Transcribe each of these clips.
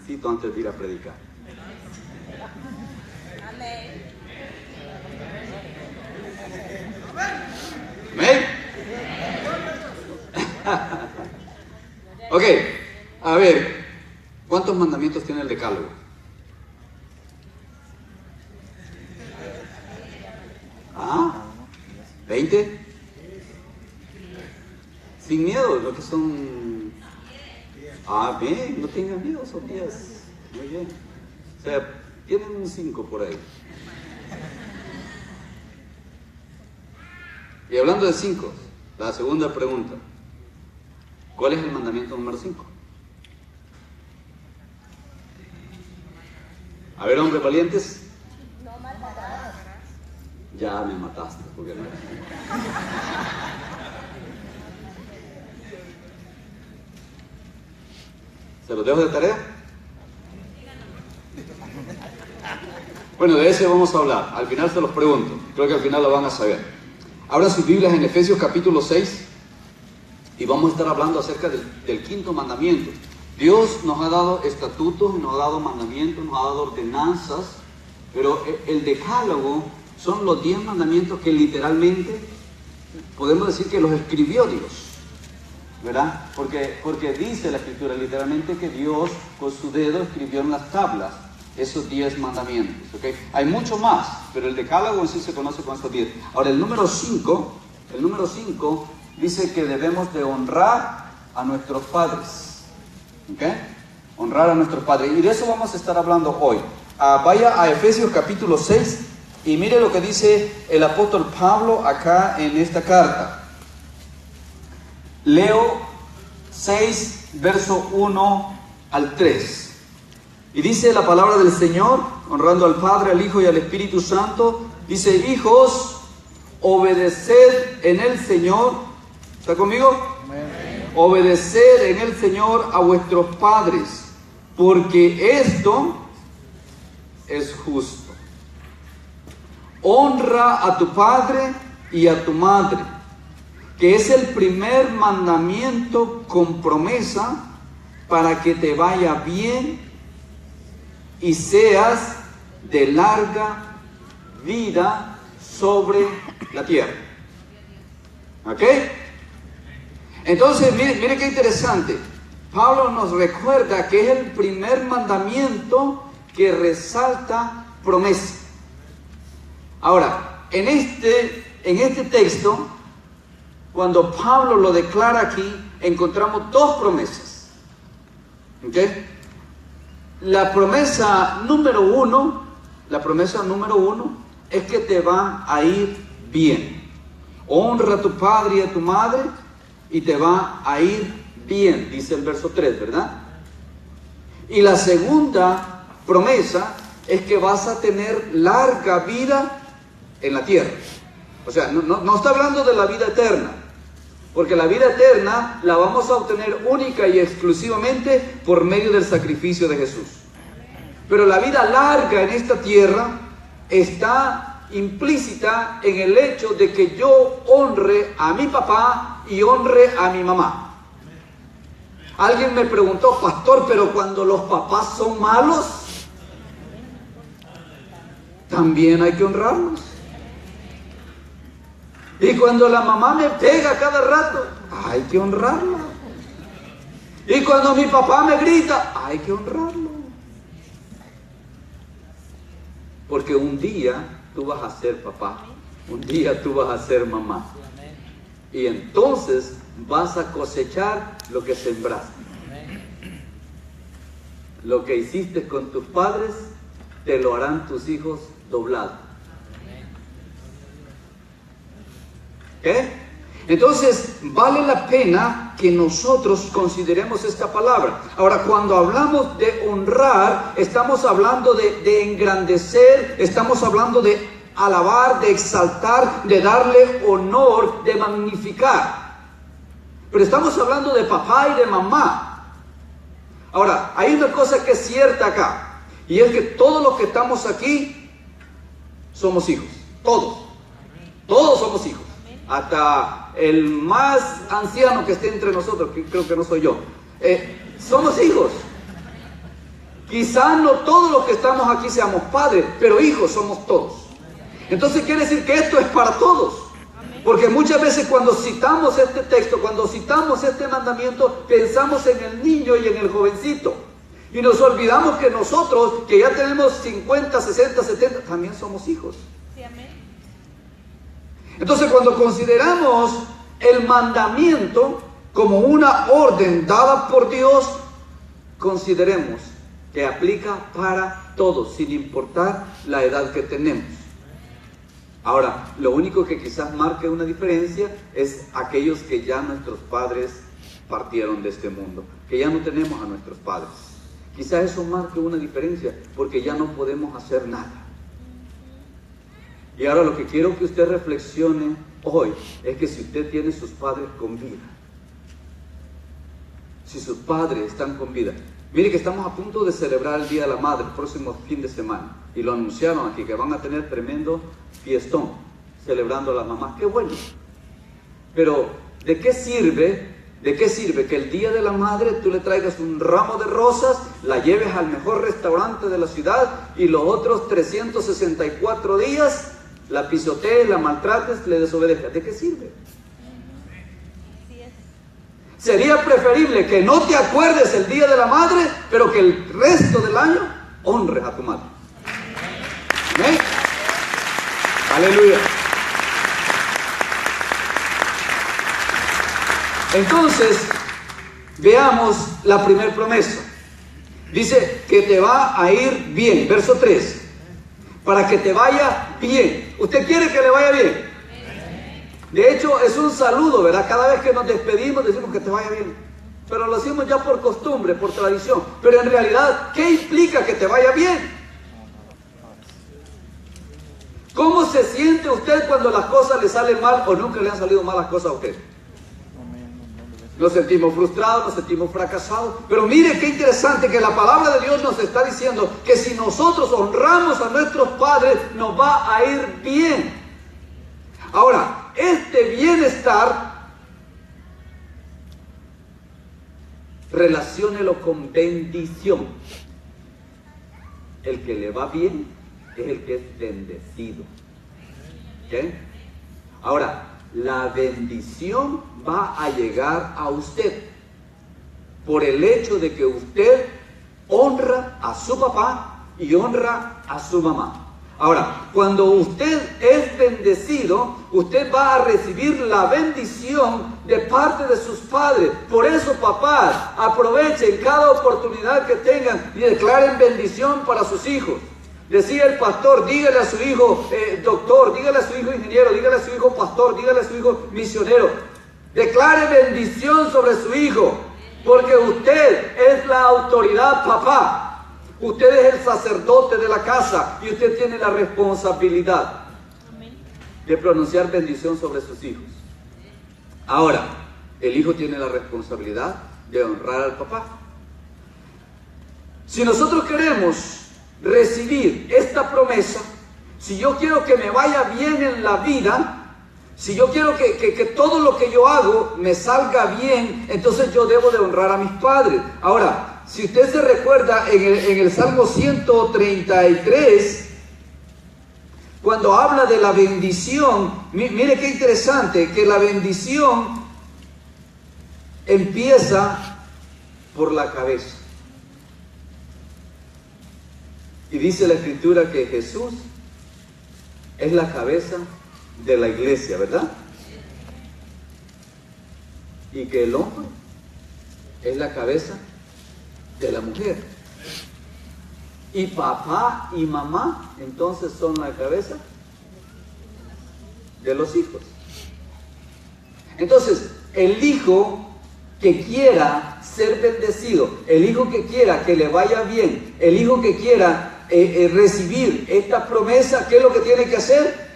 necesito antes de ir a predicar. ¿Amén? Ok, a ver, ¿cuántos mandamientos tiene el decálogo? ¿20? Sin miedo, lo que son... bien, no tengan miedo, son 10. Muy bien. O sea, tienen un 5 por ahí. Y hablando de 5, la segunda pregunta. ¿Cuál es el mandamiento número 5? A ver, hombres valientes. No matarás. Ya me mataste, porque no. ¿Se los dejo de tarea? Bueno, de ese vamos a hablar. Al final se los pregunto. Creo que al final lo van a saber. Abra sus Biblias en Efesios capítulo 6 y vamos a estar hablando acerca del quinto mandamiento. Dios nos ha dado estatutos, nos ha dado mandamientos, nos ha dado ordenanzas, pero el decálogo son los 10 mandamientos que literalmente podemos decir que los escribió Dios, ¿verdad? Porque dice la Escritura literalmente que Dios con su dedo escribió en las tablas esos 10 mandamientos, ¿ok? Hay mucho más, pero el decálogo en sí se conoce con estos 10. Ahora el número 5 dice que debemos de honrar a nuestros padres, ¿ok? Honrar a nuestros padres, y de eso vamos a estar hablando hoy. Vaya a Efesios capítulo 6 y mire lo que dice el apóstol Pablo acá en esta carta. Leo 6, verso 1 al 3. Y dice la palabra del Señor, honrando al Padre, al Hijo y al Espíritu Santo. Dice: hijos, obedeced en el Señor. ¿Está conmigo? Amén. Obedeced en el Señor a vuestros padres, porque esto es justo. Honra a tu padre y a tu madre, que es el primer mandamiento con promesa, para que te vaya bien y seas de larga vida sobre la tierra. ¿Ok? Entonces, mire qué interesante. Pablo nos recuerda que es el primer mandamiento que resalta promesa. Ahora, en este texto, cuando Pablo lo declara aquí, encontramos 2 promesas. ¿Ok? La promesa número 1 es que te va a ir bien. Honra a tu padre y a tu madre y te va a ir bien, dice el verso 3, ¿verdad? Y la segunda promesa es que vas a tener larga vida en la tierra. O sea, no está hablando de la vida eterna, porque la vida eterna la vamos a obtener única y exclusivamente por medio del sacrificio de Jesús. Pero la vida larga en esta tierra está implícita en el hecho de que yo honre a mi papá y honre a mi mamá. Alguien me preguntó: pastor, pero cuando los papás son malos, también hay que honrarlos. Y cuando la mamá me pega cada rato, hay que honrarla. Y cuando mi papá me grita, hay que honrarlo. Porque un día tú vas a ser papá, un día tú vas a ser mamá. Y entonces vas a cosechar lo que sembraste. Lo que hiciste con tus padres, te lo harán tus hijos doblado. ¿Qué? Entonces vale la pena que nosotros consideremos esta palabra. Ahora, cuando hablamos de honrar, estamos hablando de engrandecer, estamos hablando de alabar, de exaltar, de darle honor, de magnificar. Pero estamos hablando de papá y de mamá. Ahora, hay una cosa que es cierta acá, y es que todos los que estamos aquí somos hijos. Todos somos hijos. Hasta el más anciano que esté entre nosotros, que creo que no soy yo, somos hijos. Quizá no todos los que estamos aquí seamos padres, pero hijos somos todos. Entonces quiere decir que esto es para todos. Porque muchas veces cuando citamos este texto, cuando citamos este mandamiento, pensamos en el niño y en el jovencito. Y nos olvidamos que nosotros, que ya tenemos 50, 60, 70, también somos hijos. Sí, amén. Entonces cuando consideramos el mandamiento como una orden dada por Dios, consideremos que aplica para todos, sin importar la edad que tenemos. Ahora, lo único que quizás marque una diferencia es aquellos que ya nuestros padres partieron de este mundo, que ya no tenemos a nuestros padres. Quizás eso marque una diferencia, porque ya no podemos hacer nada. Y ahora lo que quiero que usted reflexione hoy es que si usted tiene sus padres con vida, si sus padres están con vida, mire que estamos a punto de celebrar el Día de la Madre el próximo fin de semana, y lo anunciaron aquí, que van a tener tremendo fiestón celebrando a las mamás. ¡Qué bueno! Pero ¿de qué sirve que el Día de la Madre tú le traigas un ramo de rosas, la lleves al mejor restaurante de la ciudad y los otros 364 días la pisotees, la maltrates, le desobedezcas? ¿De qué sirve? Así es. Sería preferible que no te acuerdes el Día de la Madre, pero que el resto del año honres a tu madre. ¿Amén? Aleluya. Entonces, veamos la primera promesa. Dice que te va a ir bien. Verso 3. Para que te vaya bien. ¿Usted quiere que le vaya bien? De hecho, es un saludo, ¿verdad? Cada vez que nos despedimos decimos que te vaya bien. Pero lo hacemos ya por costumbre, por tradición. Pero en realidad, ¿qué implica que te vaya bien? ¿Cómo se siente usted cuando las cosas le salen mal o nunca le han salido mal las cosas a usted? Nos sentimos frustrados, nos sentimos fracasados. Pero mire qué interesante que la palabra de Dios nos está diciendo que si nosotros honramos a nuestros padres, nos va a ir bien. Ahora, este bienestar, relaciónelo con bendición. El que le va bien es el que es bendecido. ¿Ok? Ahora, la bendición va a llegar a usted por el hecho de que usted honra a su papá y honra a su mamá. Ahora, cuando usted es bendecido, usted va a recibir la bendición de parte de sus padres. Por eso, papás, aprovechen cada oportunidad que tengan y declaren bendición para sus hijos. Decía el pastor, dígale a su hijo doctor, dígale a su hijo ingeniero, dígale a su hijo pastor, dígale a su hijo misionero. Declare bendición sobre su hijo, porque usted es la autoridad, papá. Usted es el sacerdote de la casa y usted tiene la responsabilidad de pronunciar bendición sobre sus hijos. Ahora, el hijo tiene la responsabilidad de honrar al papá. Si nosotros queremos recibir esta promesa, si yo quiero que me vaya bien en la vida, si yo quiero que todo lo que yo hago me salga bien, entonces yo debo de honrar a mis padres. Ahora, si usted se recuerda en el Salmo 133, cuando habla de la bendición, mire qué interesante, que la bendición empieza por la cabeza. Y dice la Escritura que Jesús es la cabeza de la iglesia, ¿verdad? Y que el hombre es la cabeza de la mujer. Y papá y mamá entonces son la cabeza de los hijos. Entonces, el hijo que quiera ser bendecido, el hijo que quiera que le vaya bien, el hijo que quiera recibir esta promesa, ¿qué es lo que tiene que hacer?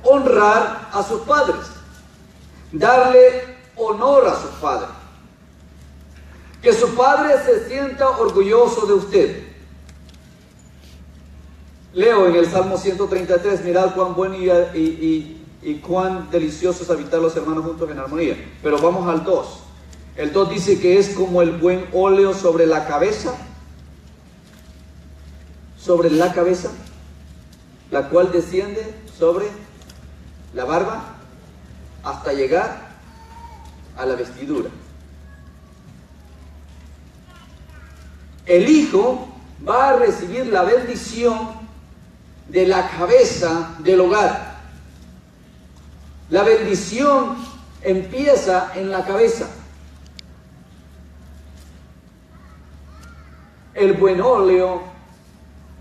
Honrar a sus padres, darle honor a sus padres, que su padre se sienta orgulloso de usted. Leo en el Salmo 133, mirad cuán bueno y cuán delicioso es habitar los hermanos juntos en armonía. Pero vamos al 2. El 2 dice que es como el buen óleo sobre la cabeza, sobre la cabeza, la cual desciende sobre la barba hasta llegar a la vestidura. El hijo va a recibir la bendición de la cabeza del hogar. La bendición empieza en la cabeza. El buen óleo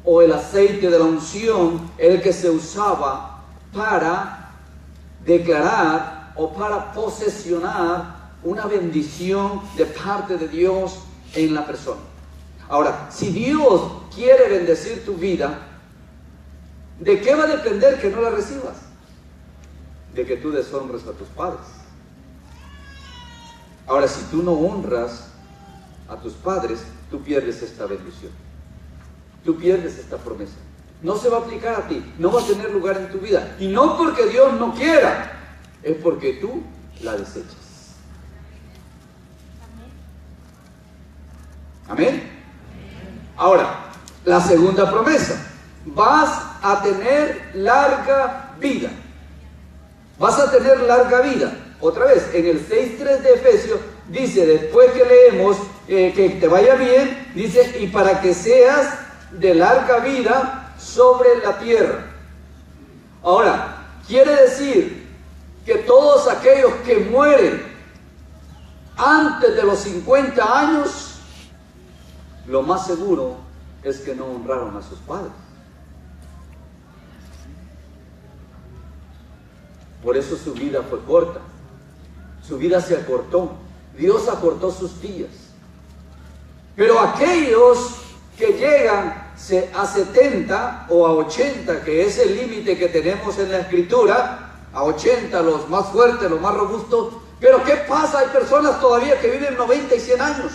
o el aceite de la unción, el que se usaba para declarar o para posesionar una bendición de parte de Dios en la persona. Ahora, si Dios quiere bendecir tu vida, ¿de qué va a depender que no la recibas? De que tú deshonres a tus padres. Ahora, si tú no honras a tus padres, tú pierdes esta bendición. Tú pierdes esta promesa. No se va a aplicar a ti, no va a tener lugar en tu vida. Y no porque Dios no quiera, es porque tú la desechas. Amén. Ahora, la segunda promesa. Vas a tener larga vida. Vas a tener larga vida. Otra vez, en el 6.3 de Efesios, dice, después que leemos que te vaya bien, dice, y para que seas de larga vida sobre la tierra. Ahora, quiere decir que todos aquellos que mueren antes de los 50 años, lo más seguro es que no honraron a sus padres. Por eso su vida fue corta. Su vida se acortó. Dios acortó sus días. Pero aquellos que llegan a 70 o a 80, que es el límite que tenemos en la Escritura, a 80 los más fuertes, los más robustos, pero ¿qué pasa? Hay personas todavía que viven 90 y 100 años.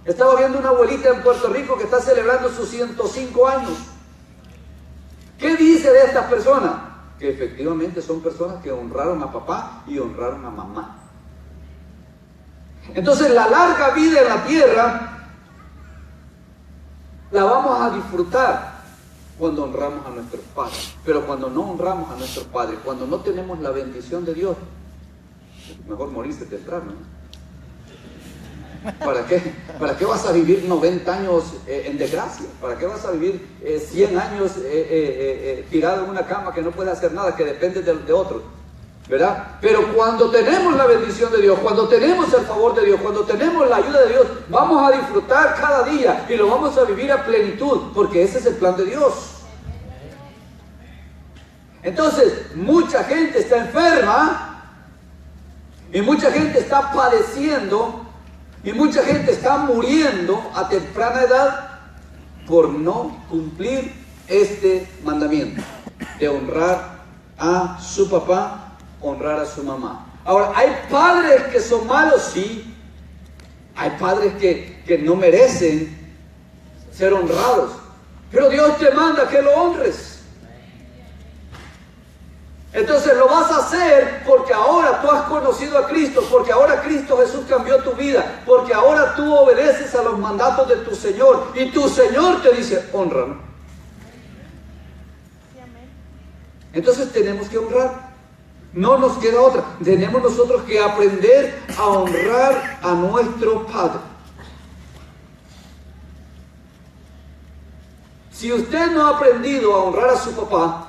Estaba viendo una abuelita en Puerto Rico que está celebrando sus 105 años. ¿Qué dice de estas personas? Que efectivamente son personas que honraron a papá y honraron a mamá. Entonces la larga vida en la tierra la vamos a disfrutar cuando honramos a nuestros padres. Pero cuando no honramos a nuestros padres, cuando no tenemos la bendición de Dios, mejor morirse temprano, ¿no? ¿Para qué vas a vivir 90 años en desgracia? ¿Para qué vas a vivir 100 años tirado en una cama que no puede hacer nada, que depende de otro? ¿Verdad? Pero cuando tenemos la bendición de Dios, cuando tenemos el favor de Dios, cuando tenemos la ayuda de Dios, vamos a disfrutar cada día y lo vamos a vivir a plenitud, porque ese es el plan de Dios. Entonces, mucha gente está enferma y mucha gente está padeciendo y mucha gente está muriendo a temprana edad por no cumplir este mandamiento de honrar a su papá, honrar a su mamá. Ahora, hay padres que son malos, sí. Hay padres que no merecen ser honrados. Pero Dios te manda que lo honres. Entonces lo vas a hacer porque ahora tú has conocido a Cristo, porque ahora Cristo Jesús cambió tu vida, porque ahora tú obedeces a los mandatos de tu Señor y tu Señor te dice, honra. Entonces tenemos que honrar. No nos queda otra. Tenemos nosotros que aprender a honrar a nuestro Padre. Si usted no ha aprendido a honrar a su papá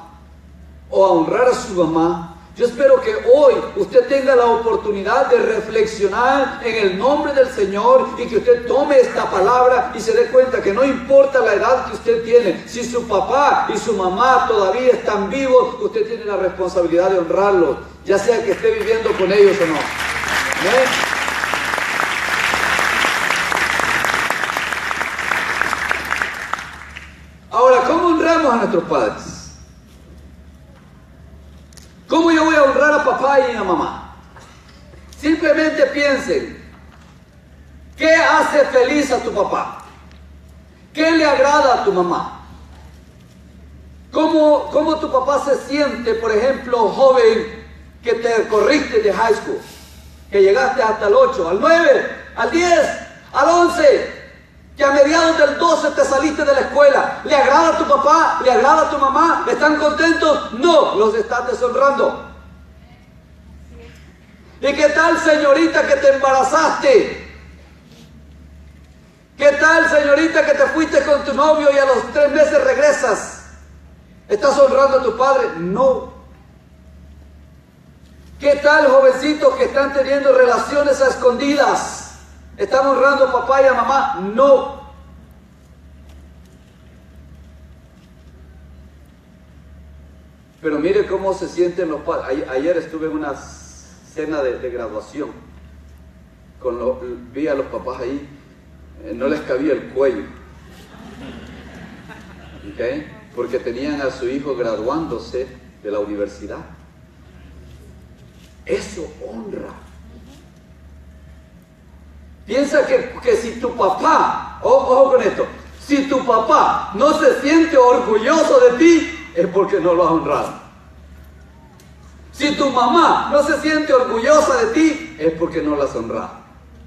o a honrar a su mamá, yo espero que hoy usted tenga la oportunidad de reflexionar en el nombre del Señor y que usted tome esta palabra y se dé cuenta que no importa la edad que usted tiene, si su papá y su mamá todavía están vivos, usted tiene la responsabilidad de honrarlos, ya sea que esté viviendo con ellos o no. ¿Amén? Ahora, ¿cómo honramos a nuestros padres? ¿Cómo yo voy a honrar a papá y a mamá? Simplemente piensen, ¿qué hace feliz a tu papá? ¿Qué le agrada a tu mamá? ¿Cómo tu papá se siente, por ejemplo, joven, que te corriste de high school? Que llegaste hasta el 8, al 9, al 10, al 11. Que a mediados del 12 te saliste de la escuela. ¿Le agrada a tu papá? ¿Le agrada a tu mamá? ¿Están contentos? No, los estás deshonrando. ¿Y qué tal, señorita, que te embarazaste? ¿Qué tal, señorita, que te fuiste con tu novio y a los 3 meses regresas? ¿Estás honrando a tu padre? No. ¿Qué tal, jovencitos que están teniendo relaciones a escondidas? ¿Están honrando a papá y a mamá? No. Pero mire cómo se sienten los padres. Ayer estuve en una cena de graduación. Vi a los papás ahí. No les cabía el cuello. ¿Okay? Porque tenían a su hijo graduándose de la universidad. Eso honra. Piensa que si tu papá, ojo con esto, si tu papá no se siente orgulloso de ti, es porque no lo has honrado. Si tu mamá no se siente orgullosa de ti, es porque no la has honrado.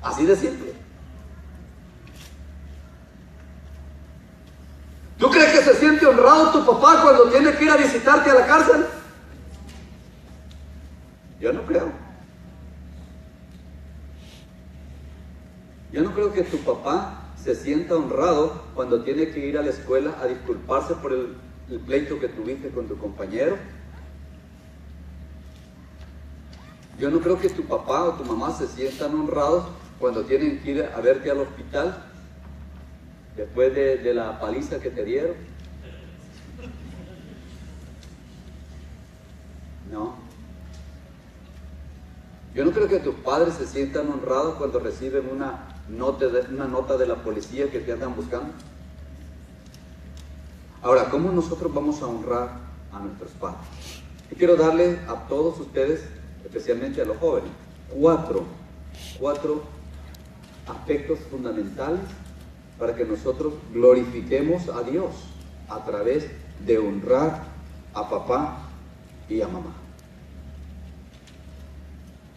Así de simple. ¿Tú crees que se siente honrado tu papá cuando tiene que ir a visitarte a la cárcel? Yo no creo. Yo no creo que tu papá se sienta honrado cuando tiene que ir a la escuela a disculparse por el pleito que tuviste con tu compañero. Yo no creo que tu papá o tu mamá se sientan honrados cuando tienen que ir a verte al hospital después de la paliza que te dieron. No. Yo no creo que tus padres se sientan honrados cuando reciben una nota de la policía que te andan buscando. Ahora, ¿cómo nosotros vamos a honrar a nuestros padres? Y quiero darle a todos ustedes, especialmente a los jóvenes, cuatro aspectos fundamentales para que nosotros glorifiquemos a Dios a través de honrar a papá y a mamá.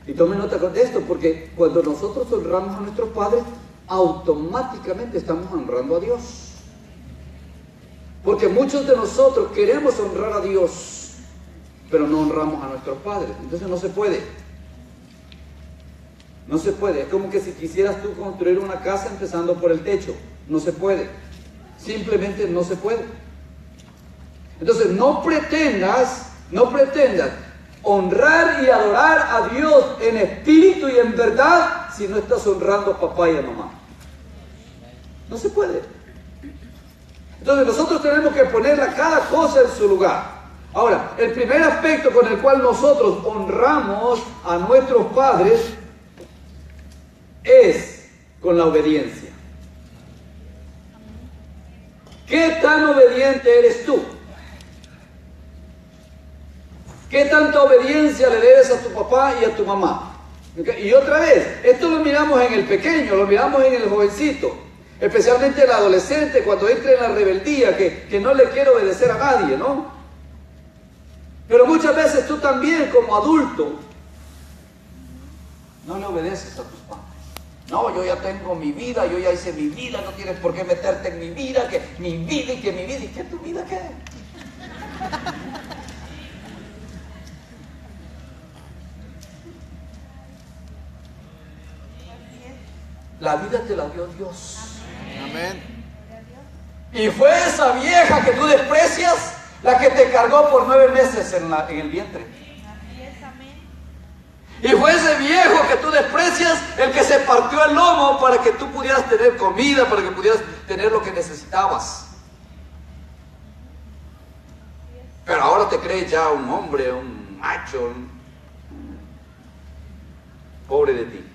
Y tomen nota de esto, porque cuando nosotros honramos a nuestros padres, automáticamente estamos honrando a Dios. Porque muchos de nosotros queremos honrar a Dios, pero no honramos a nuestros padres. Entonces no se puede. No se puede. Es como que si quisieras tú construir una casa empezando por el techo. No se puede. Simplemente no se puede. Entonces no pretendas honrar y adorar a Dios en espíritu y en verdad si no estás honrando a papá y a mamá. No se puede. Entonces nosotros tenemos que poner cada cosa en su lugar. Ahora, el primer aspecto con el cual nosotros honramos a nuestros padres es con la obediencia. ¿Qué tan obediente eres tú? ¿Qué tanta obediencia le debes a tu papá y a tu mamá? ¿Okay? Y otra vez, esto lo miramos en el pequeño, lo miramos en el jovencito, especialmente el adolescente cuando entra en la rebeldía, que no le quiere obedecer a nadie, ¿no? Pero muchas veces tú también como adulto no le obedeces a tus padres. No, yo ya tengo mi vida, yo ya hice mi vida, no tienes por qué meterte en mi vida, que mi vida y que mi vida, ¿y qué tu vida qué? La vida te la dio Dios. Amén. Y fue esa vieja que tú desprecias la que te cargó por 9 meses en el vientre. Y fue ese viejo que tú desprecias el que se partió el lomo para que tú pudieras tener comida, para que pudieras tener lo que necesitabas. Pero ahora te crees ya un hombre, un macho. Pobre de ti.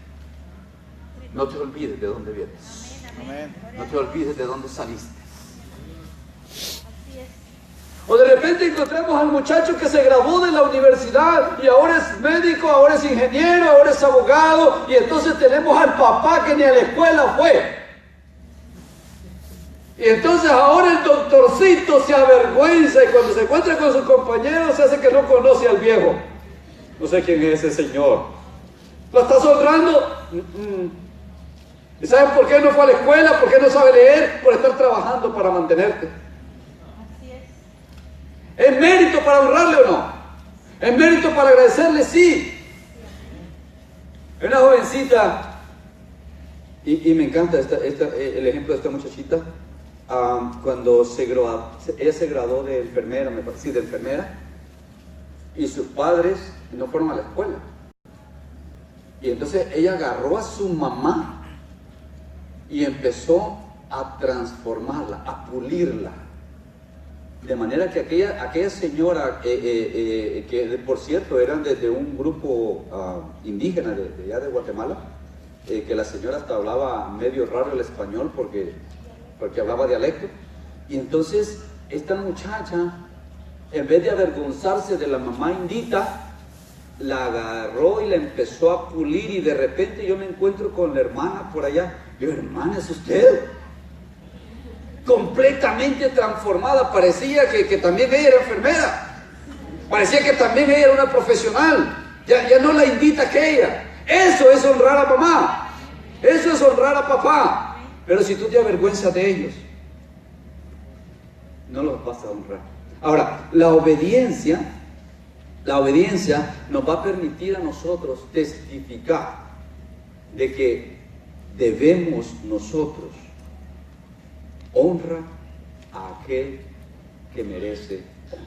No te olvides de dónde vienes. Amén. No te olvides de dónde saliste. O de repente encontramos al muchacho que se graduó de la universidad y ahora es médico, ahora es ingeniero, ahora es abogado, y entonces tenemos al papá que ni a la escuela fue. Y entonces ahora el doctorcito se avergüenza y cuando se encuentra con sus compañeros se hace que no conoce al viejo. No sé quién es ese señor. ¿Lo estás honrando? ¿Y saben por qué no fue a la escuela? ¿Por qué no sabe leer? Por estar trabajando para mantenerte. Así es. ¿Es mérito para honrarle o no? ¿Es mérito para agradecerle? Sí. Una jovencita, y me encanta el ejemplo de esta muchachita, cuando ella se graduó de enfermera, me parece, sí, de enfermera, y sus padres no fueron a la escuela. Y entonces ella agarró a su mamá y empezó a transformarla, a pulirla. De manera que aquella señora, que por cierto eran de un grupo indígena de allá de Guatemala, que la señora hasta hablaba medio raro el español porque hablaba dialecto. Y entonces esta muchacha, en vez de avergonzarse de la mamá indita, la agarró y la empezó a pulir, y de repente yo me encuentro con la hermana por allá. Digo, hermana, ¿es usted? Completamente transformada, parecía que también ella era enfermera, parecía que también ella era una profesional, ya no la indita aquella. Eso es honrar a mamá, eso es honrar a papá. Pero si tú te avergüenzas de ellos, no los vas a honrar. Ahora, la obediencia nos va a permitir a nosotros testificar de que debemos nosotros honra a aquel que merece honra.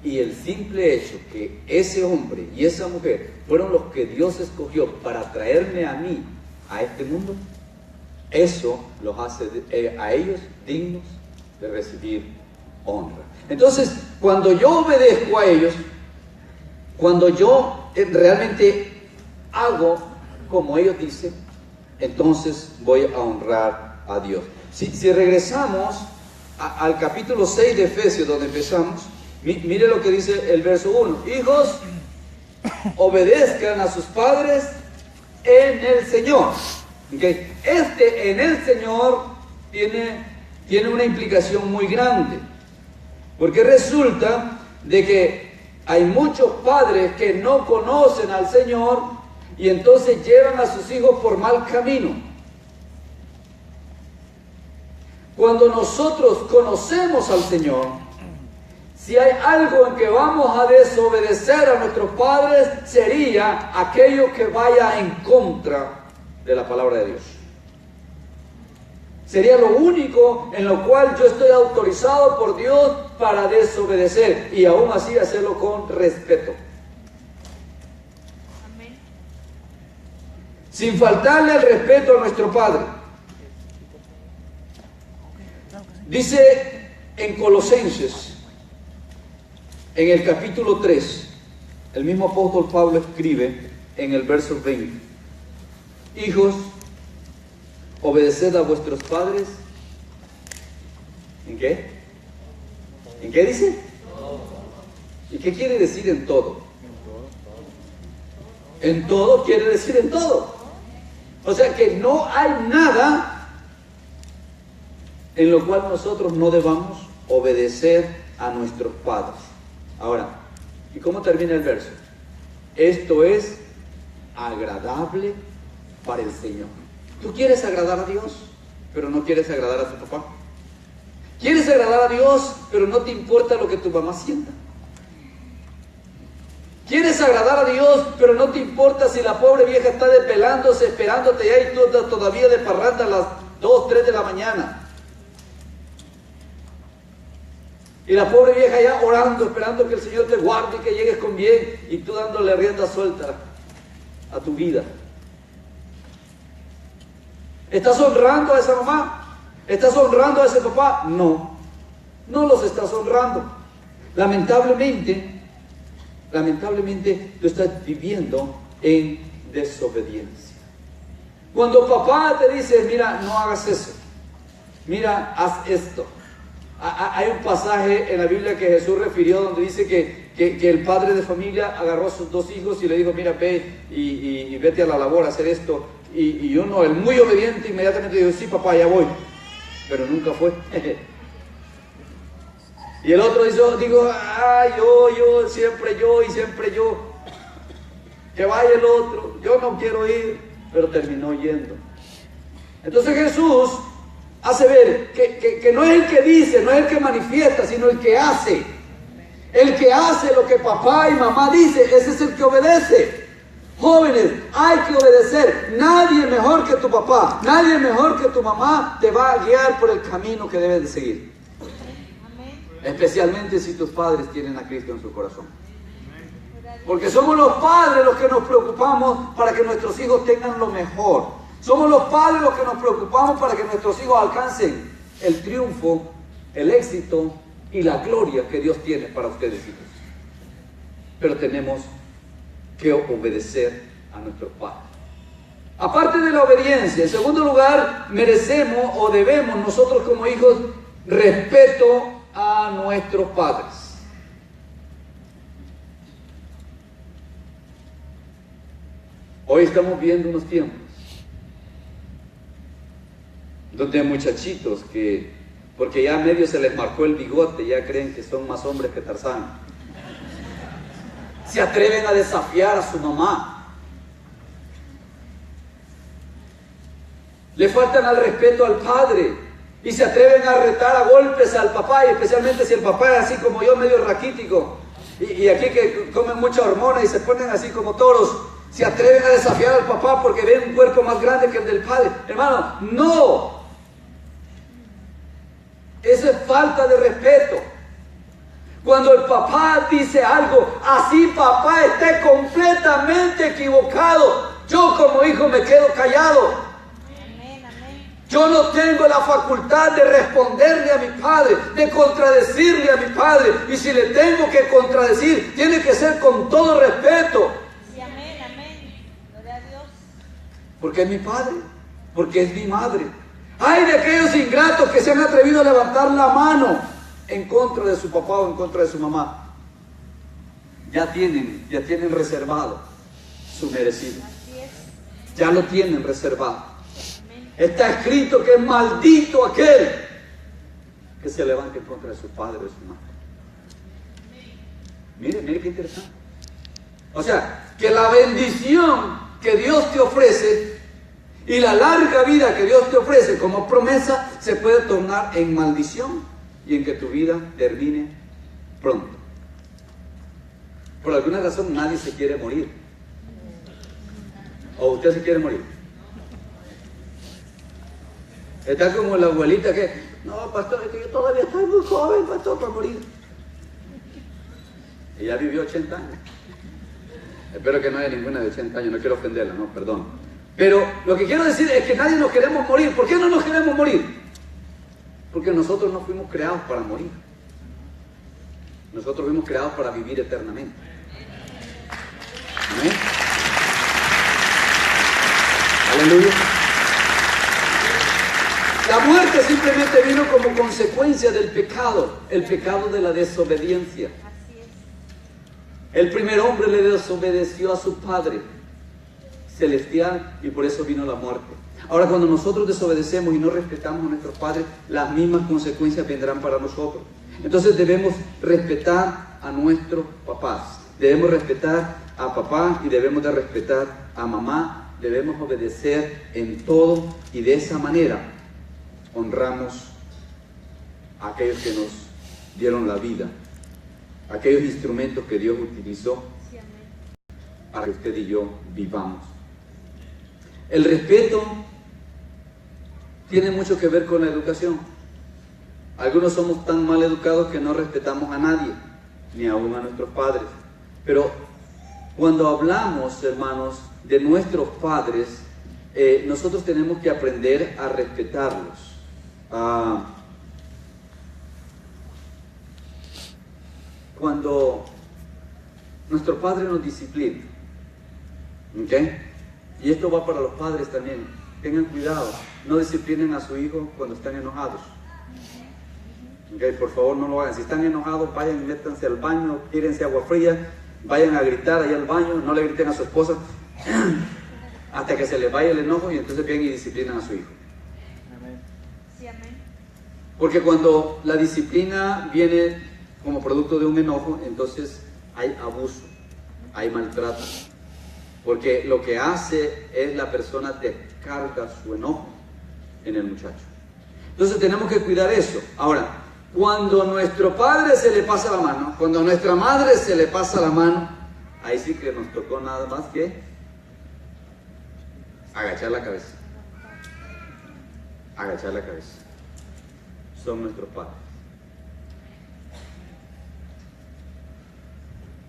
Y el simple hecho que ese hombre y esa mujer fueron los que Dios escogió para traerme a mí a este mundo, eso los hace a ellos dignos de recibir honra. Entonces, cuando yo obedezco a ellos, cuando yo realmente hago como ellos dicen, entonces voy a honrar a Dios. Si regresamos al capítulo 6 de Efesios, donde empezamos, mire lo que dice el verso 1. Hijos, obedezcan a sus padres en el Señor. ¿Okay? En el Señor tiene una implicación muy grande, porque resulta de que hay muchos padres que no conocen al Señor y entonces llevan a sus hijos por mal camino. Cuando nosotros conocemos al Señor, si hay algo en que vamos a desobedecer a nuestros padres, sería aquello que vaya en contra de la palabra de Dios. Sería lo único en lo cual yo estoy autorizado por Dios para desobedecer, y aún así hacerlo con respeto. Amén. Sin faltarle el respeto a nuestro Padre. Dice en Colosenses, en el capítulo 3, el mismo apóstol Pablo escribe en el verso 20: hijos, obedeced a vuestros padres. ¿En qué? ¿En qué dice? ¿Y qué quiere decir en todo? En todo quiere decir en todo. O sea que no hay nada en lo cual nosotros no debamos obedecer a nuestros padres. Ahora, ¿y cómo termina el verso? Esto es agradable para el Señor. ¿Tú quieres agradar a Dios, pero no quieres agradar a tu papá? ¿Quieres agradar a Dios, pero no te importa lo que tu mamá sienta? ¿Quieres agradar a Dios, pero no te importa si la pobre vieja está desvelándose, esperándote ya y tú todavía de parranda a las 2, 3 de la mañana? Y la pobre vieja ya orando, esperando que el Señor te guarde y que llegues con bien, y tú dándole rienda suelta a tu vida. ¿Estás honrando a esa mamá? ¿Estás honrando a ese papá? No, no los estás honrando. Lamentablemente tú estás viviendo en desobediencia. Cuando papá te dice, mira, no hagas eso, mira, haz esto. Hay un pasaje en la Biblia que Jesús refirió donde dice que el padre de familia agarró a sus 2 hijos y le dijo, mira, ve y vete a la labor a hacer esto. Y uno, el muy obediente, inmediatamente dijo, sí papá, ya voy. Pero nunca fue. Y el otro dijo, yo, siempre yo. Que vaya el otro, yo no quiero ir. Pero terminó yendo. Entonces Jesús hace ver que no es el que dice, no es el que manifiesta, sino el que hace. El que hace lo que papá y mamá dicen, ese es el que obedece. Jóvenes, hay que obedecer. Nadie mejor que tu papá, nadie mejor que tu mamá te va a guiar por el camino que debes de seguir. Especialmente si tus padres tienen a Cristo en su corazón. Porque somos los padres los que nos preocupamos para que nuestros hijos tengan lo mejor. Somos los padres los que nos preocupamos para que nuestros hijos alcancen el triunfo, el éxito y la gloria que Dios tiene para ustedes, hijos. Pero tenemos que obedecer a nuestros padres. Aparte de la obediencia, en segundo lugar, merecemos o debemos nosotros como hijos respeto a nuestros padres. Hoy estamos viendo unos tiempos donde hay muchachitos que, porque ya a medio se les marcó el bigote, ya creen que son más hombres que Tarzán. Se atreven a desafiar a su mamá. Le faltan al respeto al padre y se atreven a retar a golpes al papá, y especialmente si el papá es así como yo, medio raquítico, y aquí que comen mucha hormona y se ponen así como toros. Se atreven a desafiar al papá porque ven un cuerpo más grande que el del padre. Hermano, no. Eso es falta de respeto. Cuando el papá dice algo, así papá esté completamente equivocado, yo como hijo me quedo callado. Amén, amén. Yo no tengo la facultad de responderle a mi padre, de contradecirle a mi padre. Y si le tengo que contradecir, tiene que ser con todo respeto. Porque es mi padre, porque es mi madre. Hay de aquellos ingratos que se han atrevido a levantar la mano en contra de su papá o en contra de su mamá. Ya tienen reservado su merecido. Ya lo tienen reservado. Está escrito que es maldito aquel que se levante en contra de su padre o de su madre. Mire qué interesante. O sea, que la bendición que Dios te ofrece y la larga vida que Dios te ofrece como promesa se puede tornar en maldición y en que tu vida termine pronto. Por alguna razón nadie se quiere morir. ¿O usted se quiere morir? Está como la abuelita que, no, pastor, es que yo todavía estoy muy joven, pastor, para morir. Ella vivió 80 años. Espero que no haya ninguna de 80 años, no quiero ofenderla, no, perdón. Pero lo que quiero decir es que nadie nos queremos morir. ¿Por qué no nos queremos morir? Porque nosotros no fuimos creados para morir. Nosotros fuimos creados para vivir eternamente. Amén. Aleluya. La muerte simplemente vino como consecuencia del pecado, el pecado de la desobediencia. El primer hombre le desobedeció a su Padre celestial y por eso vino la muerte. Ahora, cuando nosotros desobedecemos y no respetamos a nuestros padres, las mismas consecuencias vendrán para nosotros. Entonces debemos respetar a nuestros papás. Debemos respetar a papá y debemos de respetar a mamá. Debemos obedecer en todo y de esa manera honramos a aquellos que nos dieron la vida, aquellos instrumentos que Dios utilizó para que usted y yo vivamos. El respeto tiene mucho que ver con la educación. Algunos somos tan mal educados que no respetamos a nadie, ni aún a nuestros padres. Pero cuando hablamos, hermanos, de nuestros padres, nosotros tenemos que aprender a respetarlos. Cuando nuestro padre nos disciplina, ¿ok? Y esto va para los padres también. Tengan cuidado, no disciplinen a su hijo cuando están enojados. ¿Ok? Por favor, no lo hagan. Si están enojados, vayan y métanse al baño, tírense agua fría, vayan a gritar allá al baño, no le griten a su esposa hasta que se les vaya el enojo y entonces vienen y disciplinan a su hijo. Sí, amén. Porque cuando la disciplina viene como producto de un enojo, entonces hay abuso, hay maltrato. Porque lo que hace es la persona descarga su enojo en el muchacho. Entonces tenemos que cuidar eso. Ahora, cuando a nuestro padre se le pasa la mano, cuando a nuestra madre se le pasa la mano, ahí sí que nos tocó nada más que agachar la cabeza. Agachar la cabeza. Son nuestros padres.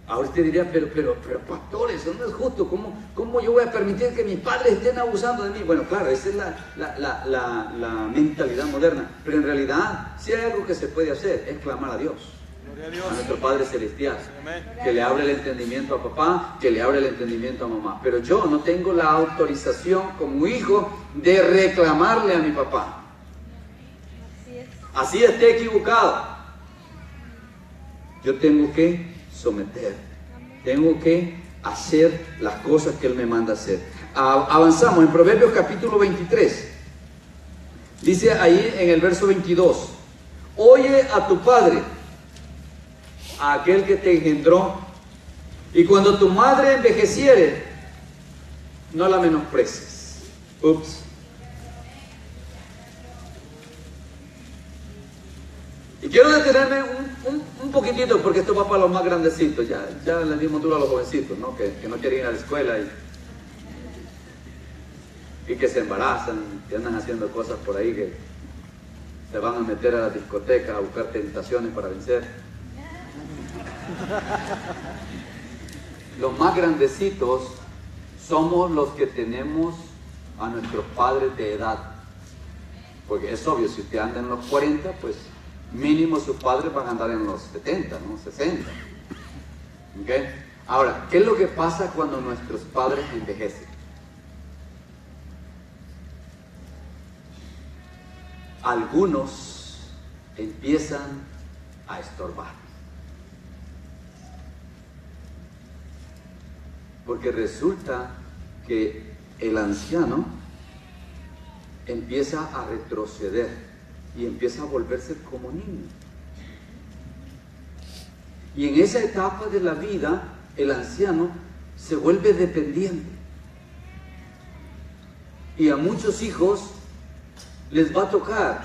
Ahora usted diría, pero pastor, eso no es justo. ¿Cómo yo voy a permitir que mis padres estén abusando de mí? Bueno, claro, esa es la mentalidad moderna. Pero en realidad, si hay algo que se puede hacer, es clamar a Dios. A nuestro Padre Celestial. Que le abra el entendimiento a papá, que le abra el entendimiento a mamá. Pero yo no tengo la autorización como hijo de reclamarle a mi papá. Así esté equivocado. Yo tengo que someter. Tengo que hacer las cosas que Él me manda hacer. Avanzamos en Proverbios capítulo 23. Dice ahí en el verso 22: oye a tu padre, a aquel que te engendró, y cuando tu madre envejeciere, no la menosprecies. Ups. Y quiero detenerme un poquitito, porque esto va para los más grandecitos. Ya le dimos duro a los jovencitos, ¿no? Que no quieren ir a la escuela y que se embarazan, que andan haciendo cosas por ahí, que se van a meter a la discoteca a buscar tentaciones para vencer. Los más grandecitos somos los que tenemos a nuestros padres de edad. Porque es obvio, si usted anda en los 40, pues mínimo sus padres van a andar en los 70, ¿no? 60. ¿Okay? Ahora, ¿qué es lo que pasa cuando nuestros padres envejecen? Algunos empiezan a estorbar. Porque resulta que el anciano empieza a retroceder y empieza a volverse como niño. Y en esa etapa de la vida, el anciano se vuelve dependiente. Y a muchos hijos les va a tocar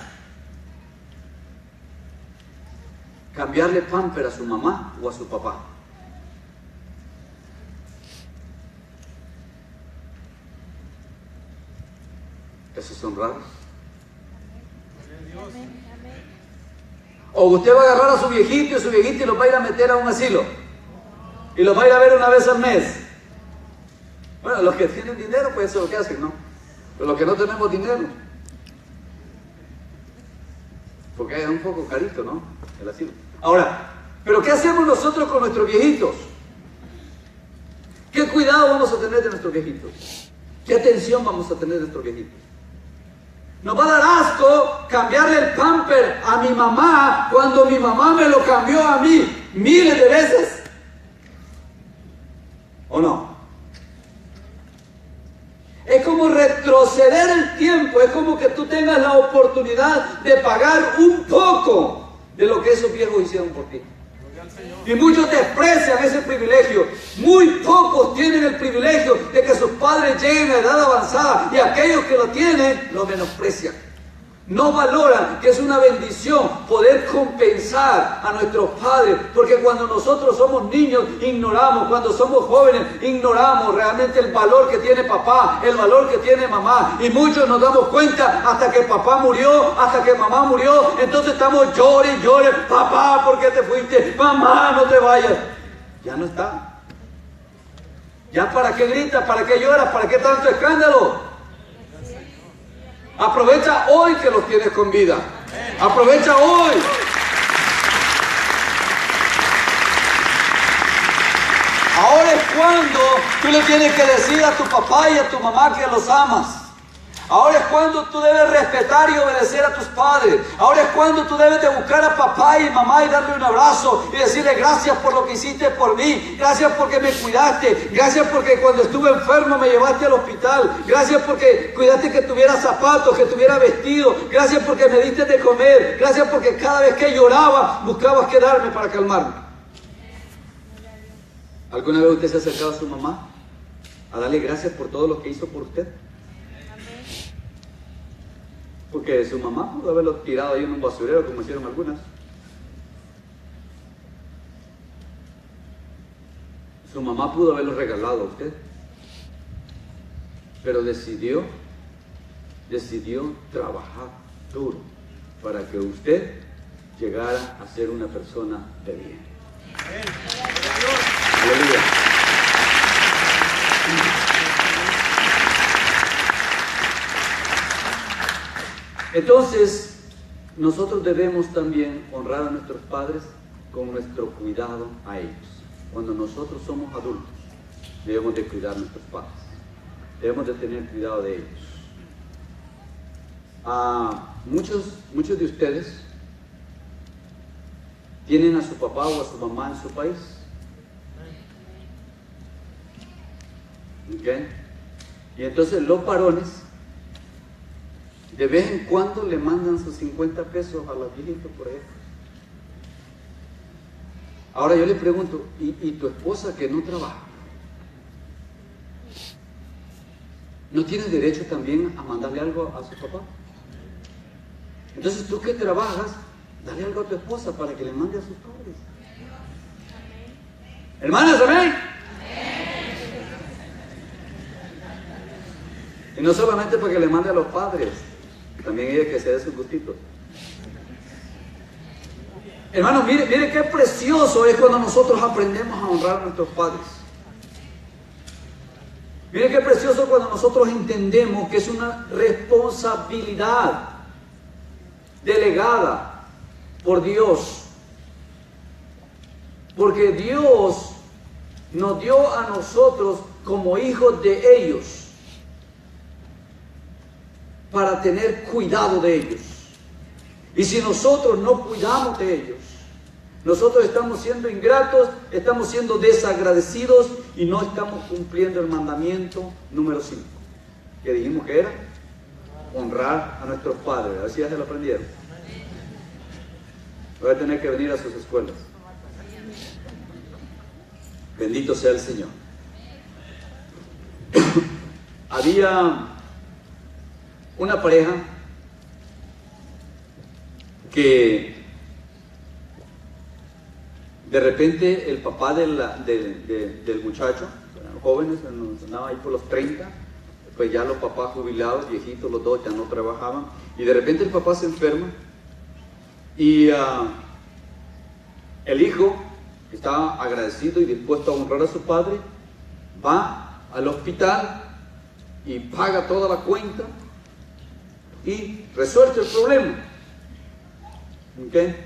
cambiarle pamper a su mamá o a su papá. ¿Esos son raros? O usted va a agarrar a su viejito y los va a ir a meter a un asilo. Y los va a ir a ver una vez al mes. Bueno, los que tienen dinero, pues eso es lo que hacen, ¿no? Pero los que no tenemos dinero, porque es un poco carito, ¿no? El asilo. Ahora, ¿pero qué hacemos nosotros con nuestros viejitos? ¿Qué cuidado vamos a tener de nuestros viejitos? ¿Qué atención vamos a tener de nuestros viejitos? Nos va a dar asco cambiarle el pamper a mi mamá cuando mi mamá me lo cambió a mí miles de veces. ¿O no? Es como retroceder el tiempo. Es como que tú tengas la oportunidad de pagar un poco de lo que esos viejos hicieron por ti. Y muchos desprecian ese privilegio. Muy pocos tienen el privilegio de que sus padres lleguen a edad avanzada, y aquellos que lo tienen lo menosprecian. No valoran que es una bendición poder compensar a nuestros padres, porque cuando nosotros somos niños ignoramos, cuando somos jóvenes ignoramos realmente el valor que tiene papá, el valor que tiene mamá, y muchos nos damos cuenta hasta que papá murió, hasta que mamá murió. Entonces estamos llore y llore: papá, ¿por qué te fuiste? Mamá, no te vayas. Ya no está. ¿Ya para qué gritas? ¿Para qué lloras? ¿Para qué tanto escándalo? Aprovecha hoy que los tienes con vida. Aprovecha hoy. Ahora es cuando tú le tienes que decir a tu papá y a tu mamá que los amas. Ahora es cuando tú debes respetar y obedecer a tus padres. Ahora es cuando tú debes de buscar a papá y mamá y darle un abrazo y decirle: gracias por lo que hiciste por mí, gracias porque me cuidaste, gracias porque cuando estuve enfermo me llevaste al hospital, gracias porque cuidaste que tuviera zapatos, que tuviera vestido, gracias porque me diste de comer, gracias porque cada vez que lloraba buscabas quedarme para calmarme. ¿Alguna vez usted se ha acercado a su mamá a darle gracias por todo lo que hizo por usted? Porque su mamá pudo haberlo tirado ahí en un basurero, como hicieron algunas. Su mamá pudo haberlo regalado a usted. Pero decidió trabajar duro para que usted llegara a ser una persona de bien. Aleluya. Entonces, nosotros debemos también honrar a nuestros padres con nuestro cuidado a ellos. Cuando nosotros somos adultos, debemos de cuidar a nuestros padres. Debemos de tener cuidado de ellos. Muchos de ustedes tienen a su papá o a su mamá en su país. ¿Okay? Y entonces los varones de vez en cuando le mandan sus 50 pesos a los viejitos por ejemplo. Ahora yo le pregunto, ¿y tu esposa que no trabaja? ¿No tienes derecho también a mandarle algo a su papá? Entonces tú que trabajas, dale algo a tu esposa para que le mande a sus padres. Hermanas, amén. Y no solamente para que le mande a los padres, también ella que se dé sus gustitos. Hermanos, mire qué precioso es cuando nosotros aprendemos a honrar a nuestros padres. Mire qué precioso cuando nosotros entendemos que es una responsabilidad delegada por Dios. Porque Dios nos dio a nosotros como hijos de ellos para tener cuidado de ellos. Y si nosotros no cuidamos de ellos, nosotros estamos siendo ingratos, estamos siendo desagradecidos y no estamos cumpliendo el mandamiento número 5, que dijimos que era honrar a nuestros padres. A ver si ya se lo aprendieron. Voy a tener que venir a sus escuelas. Bendito sea el Señor. Había una pareja que de repente el papá del muchacho, eran jóvenes, andaba ahí por los 30, pues ya los papás jubilados, viejitos, los dos ya no trabajaban, y de repente el papá se enferma y el hijo, que estaba agradecido y dispuesto a honrar a su padre, va al hospital y paga toda la cuenta y resuelve el problema. ¿Okay?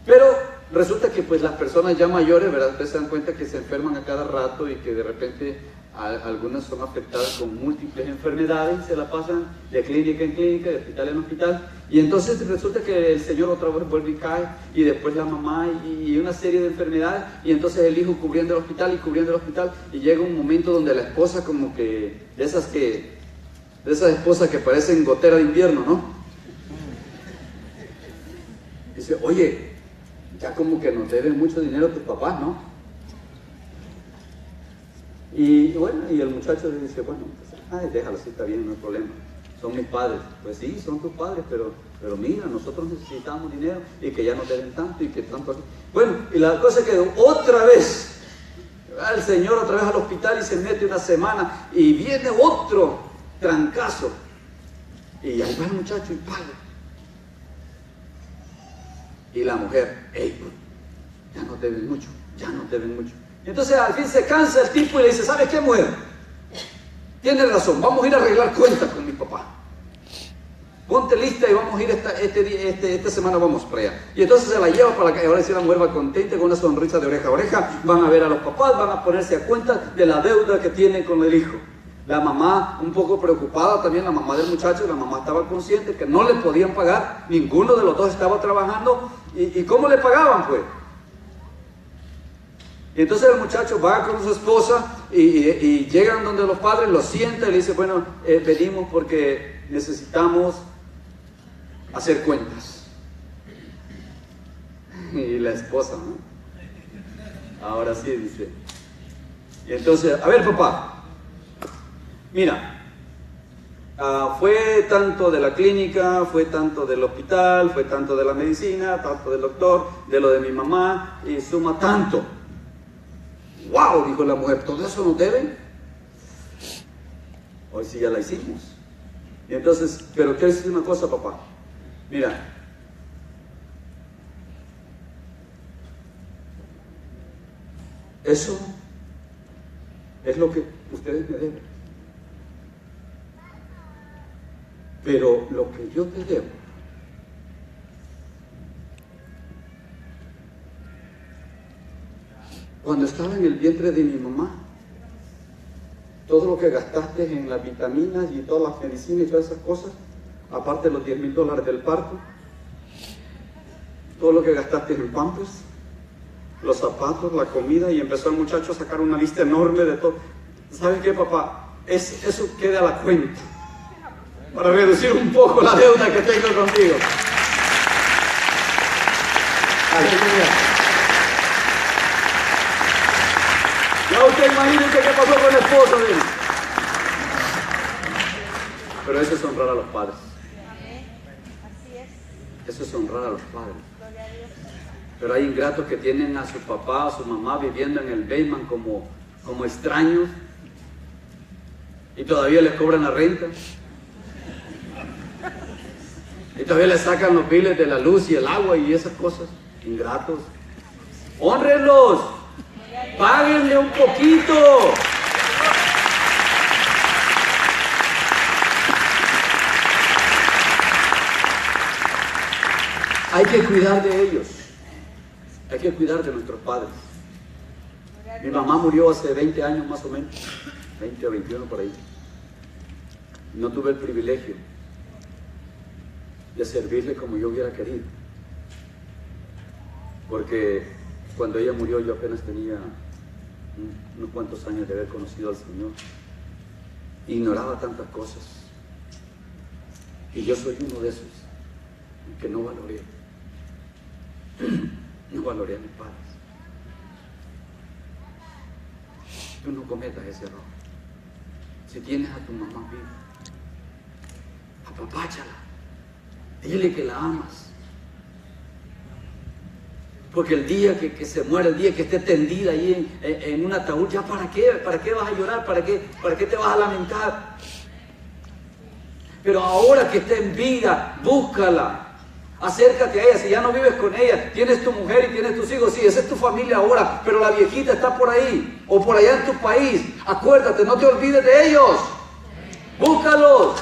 Pero resulta que pues las personas ya mayores, ¿verdad? Ustedes se dan cuenta que se enferman a cada rato y que de repente algunas son afectadas con múltiples enfermedades, se la pasan de clínica en clínica, de hospital en hospital, y entonces resulta que el señor otra vez vuelve y cae, y después la mamá y una serie de enfermedades, y entonces el hijo cubriendo el hospital, y llega un momento donde la esposa como que, de esas esposas que parecen gotera de invierno, ¿no? Dice, oye, ya como que nos deben mucho dinero tus papás, ¿no? Y bueno, y el muchacho le dice, bueno, pues, déjalo, sí, está bien, no hay problema, son mis padres. Pues sí, son tus padres, pero mira, nosotros necesitamos dinero y que ya no deben tanto y que tanto así. Bueno, y la cosa quedó otra vez, va el señor otra vez al hospital y se mete una semana y viene otro trancazo y ahí va el muchacho y paga. Y la mujer, hey, ya nos deben mucho, ya nos deben mucho. Entonces al fin se cansa el tipo y le dice, ¿sabes qué, mujer? Tienes razón, vamos a ir a arreglar cuentas con mi papá. Ponte lista y vamos a ir esta semana, vamos para allá. Y entonces se la lleva para la calle. Ahora sí la mujer va contenta, con una sonrisa de oreja a oreja. Van a ver a los papás, van a ponerse a cuenta de la deuda que tienen con el hijo. La mamá un poco preocupada también, la mamá del muchacho, la mamá estaba consciente que no le podían pagar, ninguno de los dos estaba trabajando. ¿Y cómo le pagaban, pues? Y entonces el muchacho va con su esposa y llegan donde los padres, los sienta y le dice, bueno, venimos porque necesitamos hacer cuentas. Y la esposa, ¿no? Ahora sí, dice. Y entonces, a ver, papá, mira, Fue tanto de la clínica, fue tanto del hospital, fue tanto de la medicina, tanto del doctor, de lo de mi mamá, y suma tanto. ¡Wow! Dijo la mujer, ¿todo eso nos deben? Hoy sí ya la hicimos. Y entonces, pero quiero decir una cosa, papá. Mira, eso es lo que ustedes me deben. Pero lo que yo te debo, cuando estaba en el vientre de mi mamá, todo lo que gastaste en las vitaminas y todas las medicinas y todas esas cosas, aparte de los $10,000 del parto, todo lo que gastaste en Pampers, los zapatos, la comida, y empezó el muchacho a sacar una lista enorme de todo. ¿Sabes qué, papá? Eso queda a la cuenta, para reducir un poco la deuda que tengo contigo. Aleluya. Ya usted imagínese qué pasó con el esposo de él. Pero eso es honrar a los padres. Amén. Así es. Eso es honrar a los padres. Gloria a Dios. Pero hay ingratos que tienen a su papá o su mamá viviendo en el basement como extraños y todavía les cobran la renta. Y todavía le sacan los biles de la luz y el agua y esas cosas. Ingratos. ¡Hónrenlos! ¡Páguenle un poquito! Hay que cuidar de ellos. Hay que cuidar de nuestros padres. Mi mamá murió hace 20 años más o menos. 20 o 21 por ahí. No tuve el privilegio de servirle como yo hubiera querido, porque cuando ella murió yo apenas tenía unos cuantos años de haber conocido al Señor. Ignoraba tantas cosas y yo soy uno de esos que no valoré a mis padres. Tú no cometas ese error. Si tienes a tu mamá viva, apapáchala. Dile que la amas. Porque el día que se muera, el día que esté tendida ahí en un ataúd, ¿ya para qué? ¿Para qué vas a llorar? ¿Para qué te vas a lamentar? Pero ahora que esté en vida, búscala. Acércate a ella. Si ya no vives con ella, tienes tu mujer y tienes tus hijos, sí, esa es tu familia ahora, pero la viejita está por ahí o por allá en tu país. Acuérdate, no te olvides de ellos. Búscalos.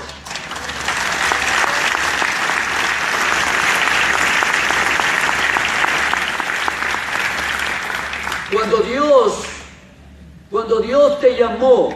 Cuando Dios te llamó,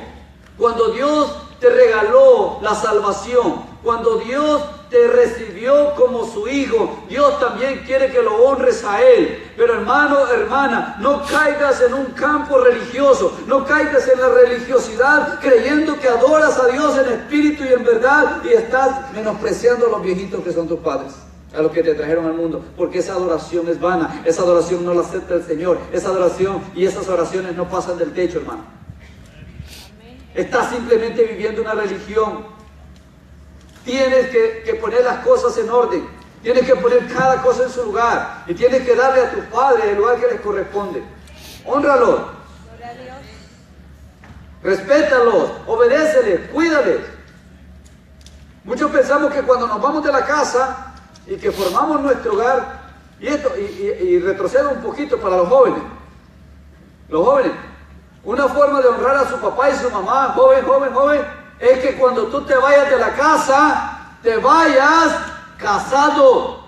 cuando Dios te regaló la salvación, cuando Dios te recibió como su hijo, Dios también quiere que lo honres a Él. Pero hermano, hermana, no caigas en un campo religioso, no caigas en la religiosidad creyendo que adoras a Dios en espíritu y en verdad y estás menospreciando a los viejitos que son tus padres, a los que te trajeron al mundo, porque esa adoración es vana, esa adoración no la acepta el Señor, esa adoración y esas oraciones no pasan del techo, hermano. Estás simplemente viviendo una religión. Tienes que poner las cosas en orden, tienes que poner cada cosa en su lugar y tienes que darle a tus padres el lugar que les corresponde. Hónralos, Gloria a Dios. respétalos, obedéceles, cuídales. Muchos pensamos que cuando nos vamos de la casa y que formamos nuestro hogar, y retrocedo un poquito para los jóvenes, una forma de honrar a su papá y su mamá, joven, es que cuando tú te vayas de la casa, te vayas casado.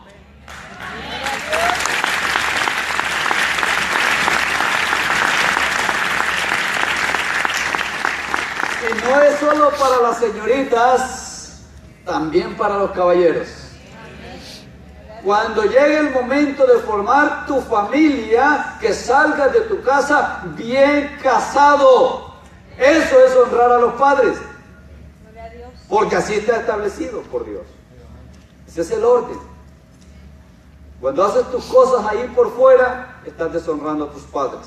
Y no es solo para las señoritas, también para los caballeros. Cuando llegue el momento de formar tu familia, que salgas de tu casa bien casado. Eso es honrar a los padres. Gloria a Dios. Porque así está establecido por Dios. Ese es el orden. Cuando haces tus cosas ahí por fuera, estás deshonrando a tus padres.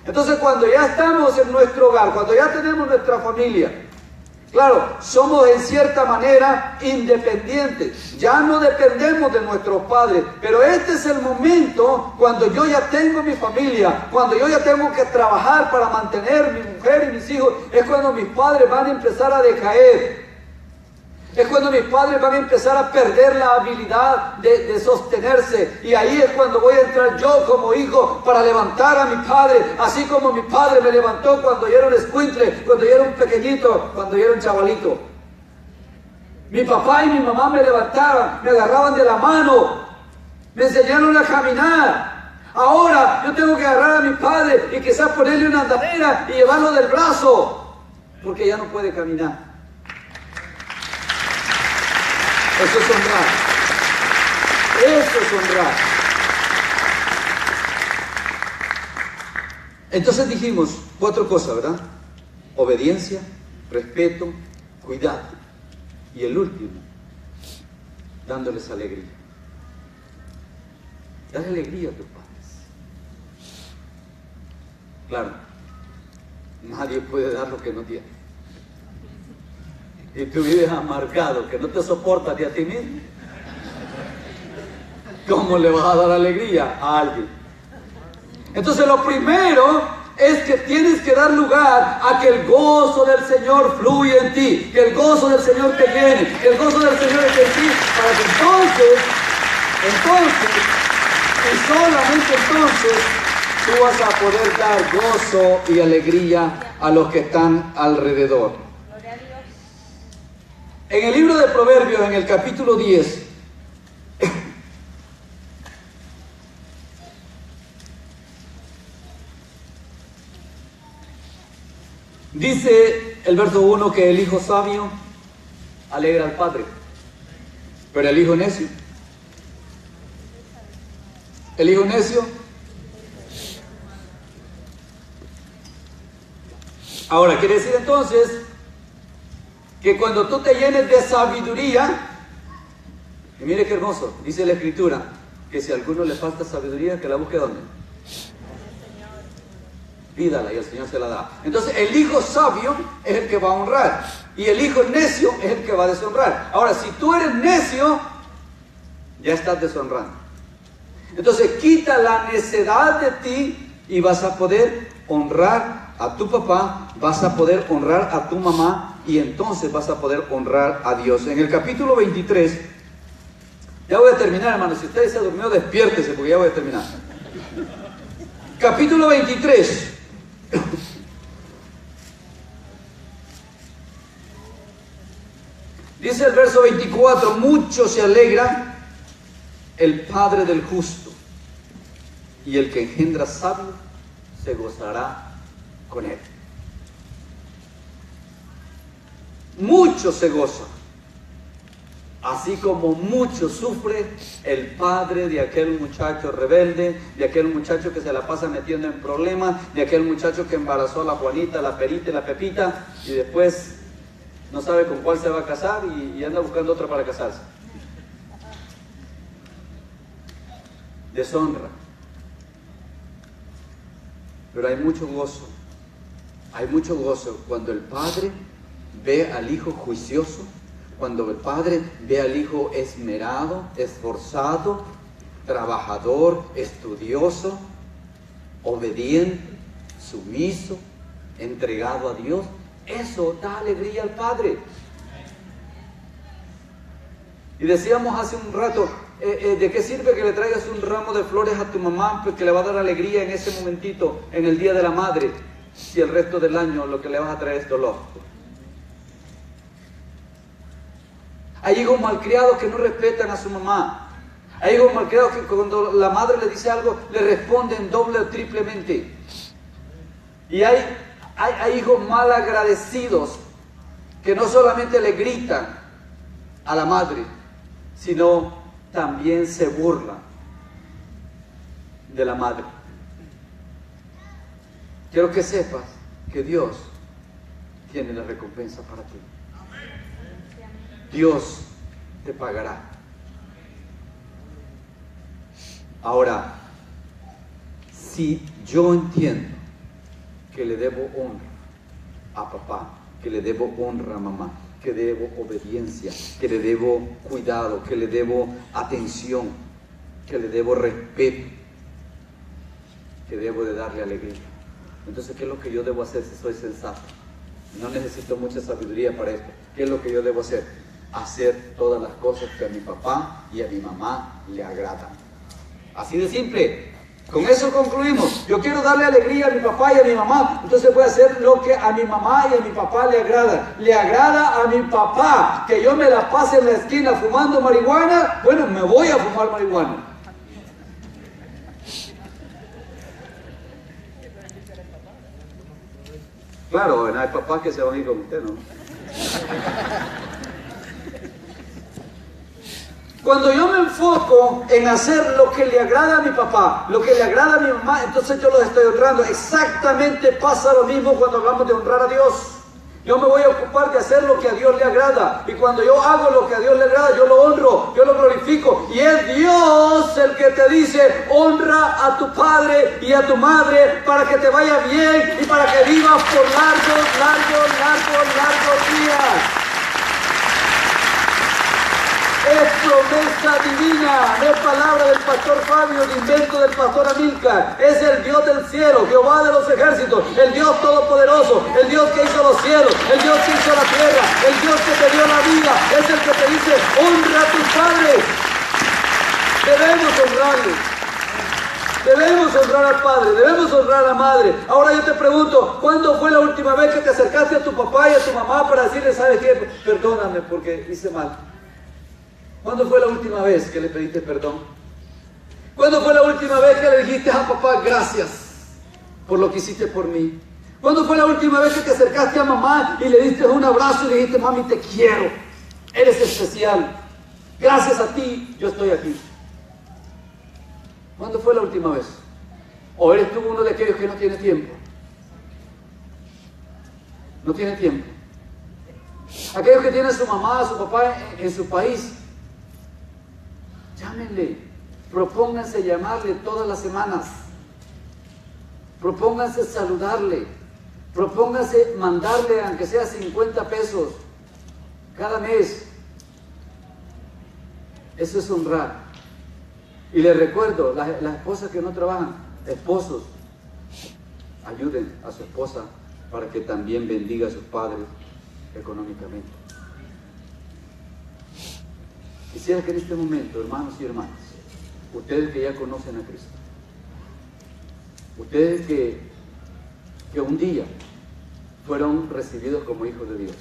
Entonces, cuando ya estamos en nuestro hogar, cuando ya tenemos nuestra familia, Claro, somos en cierta manera independientes. Ya no dependemos de nuestros padres. Pero este es el momento cuando yo ya tengo mi familia, cuando yo ya tengo que trabajar para mantener mi mujer y mis hijos. Es cuando mis padres van a empezar a decaer. Es cuando mis padres van a empezar a perder la habilidad de sostenerse. Y ahí es cuando voy a entrar yo como hijo para levantar a mi padre. Así como mi padre me levantó cuando yo era un escuincle, cuando yo era un pequeñito, cuando yo era un chavalito. Mi papá y mi mamá me levantaban, me agarraban de la mano, me enseñaron a caminar. Ahora yo tengo que agarrar a mi padre y quizás ponerle una andadera y llevarlo del brazo, porque ya no puede caminar. Eso es honrar. Eso es honrar. Entonces dijimos 4 cosas, ¿verdad? Obediencia, respeto, cuidado. Y el último, dándoles alegría. Dale alegría a tus padres. Claro, nadie puede dar lo que no tiene. Y tú vives amargado, que no te soportas ni a ti mismo. ¿Cómo le vas a dar alegría a alguien? Entonces lo primero es que tienes que dar lugar a que el gozo del Señor fluya en ti, que el gozo del Señor te llene, que el gozo del Señor esté en ti, para que entonces, y solamente entonces, tú vas a poder dar gozo y alegría a los que están alrededor. En el libro de Proverbios, en el capítulo 10, dice el verso 1 que el hijo sabio alegra al padre, pero el hijo necio, ahora quiere decir entonces que cuando tú te llenes de sabiduría, y mire qué hermoso, dice la Escritura, que si a alguno le falta sabiduría, que la busque ¿dónde? Pídala y el Señor se la da. Entonces el hijo sabio es el que va a honrar, y el hijo necio es el que va a deshonrar. Ahora, si tú eres necio, ya estás deshonrando. Entonces quita la necedad de ti y vas a poder honrar a tu papá, vas a poder honrar a tu mamá, y entonces vas a poder honrar a Dios. En el capítulo 23, ya voy a terminar, hermano. Si usted se durmió, despiértese porque ya voy a terminar. Capítulo 23. Dice el verso 24: mucho se alegra el padre del justo, y el que engendra sabio se gozará con él. Mucho se goza, así como mucho sufre el padre de aquel muchacho rebelde, de aquel muchacho que se la pasa metiendo en problemas, de aquel muchacho que embarazó a la Juanita, la Perita y la Pepita, y después no sabe con cuál se va a casar y anda buscando otra para casarse. Deshonra. Pero hay mucho gozo cuando el padre ve al hijo juicioso, cuando el padre ve al hijo esmerado, esforzado, trabajador, estudioso, obediente, sumiso, entregado a Dios. Eso da alegría al padre. Y decíamos hace un rato, ¿de qué sirve que le traigas un ramo de flores a tu mamá? Porque le va a dar alegría en ese momentito, en el día de la madre, si el resto del año lo que le vas a traer es dolor. Hay hijos malcriados que no respetan a su mamá. Hay hijos malcriados que cuando la madre le dice algo, le responden doble o triplemente. Y hay hijos mal agradecidos que no solamente le gritan a la madre, sino también se burlan de la madre. Quiero que sepas que Dios tiene la recompensa para ti. Dios te pagará. Ahora, si yo entiendo que le debo honra a papá que le debo honra a mamá, que debo obediencia, que le debo cuidado, que le debo atención, que le debo respeto, que debo de darle alegría. Entonces, ¿qué es lo que yo debo hacer si soy sensato? No necesito mucha sabiduría para esto. ¿Qué es lo que yo debo hacer? Hacer todas las cosas que a mi papá y a mi mamá le agradan. Así de simple. Con eso concluimos. Yo quiero darle alegría a mi papá y a mi mamá. Entonces voy a hacer lo que a mi mamá y a mi papá le agrada. Le agrada a mi papá que yo me la pase en la esquina fumando marihuana. Bueno, me voy a fumar marihuana. Claro, hay papás que se van a ir con usted, ¿no? Cuando yo me enfoco en hacer lo que le agrada a mi papá, lo que le agrada a mi mamá, entonces yo los estoy honrando. Exactamente pasa lo mismo cuando hablamos de honrar a Dios. Yo me voy a ocupar de hacer lo que a Dios le agrada. Y cuando yo hago lo que a Dios le agrada, yo lo honro, yo lo glorifico. Y es Dios el que te dice, honra a tu padre y a tu madre para que te vaya bien y para que vivas por largos días. Es promesa divina, no es palabra del pastor Fabio, ni invento del pastor Amílcar. Es el Dios del cielo, Jehová de los ejércitos, el Dios todopoderoso, el Dios que hizo los cielos, el Dios que hizo la tierra, el Dios que te dio la vida. Es el que te dice, honra a tus padres. Debemos honrarles. Debemos honrar al padre, debemos honrar a la madre. Ahora yo te pregunto, ¿cuándo fue la última vez que te acercaste a tu papá y a tu mamá para decirle, ¿sabes qué? Perdóname porque hice mal. ¿Cuándo fue la última vez que le pediste perdón? ¿Cuándo fue la última vez que le dijiste a papá, gracias por lo que hiciste por mí? ¿Cuándo fue la última vez que te acercaste a mamá y le diste un abrazo y le dijiste, mami, te quiero, eres especial, gracias a ti yo estoy aquí? ¿Cuándo fue la última vez? ¿O eres tú uno de aquellos que no tiene tiempo? No tiene tiempo. Aquellos que tienen a su mamá, a su papá en su país, llámenle, propónganse llamarle todas las semanas, propónganse saludarle, propónganse mandarle aunque sea 50 pesos cada mes. Eso es honrar. Y les recuerdo, las esposas que no trabajan, esposos, ayuden a su esposa para que también bendiga a sus padres económicamente. Quisiera que en este momento, hermanos y hermanas, ustedes que ya conocen a Cristo, ustedes que un día fueron recibidos como hijos de Dios,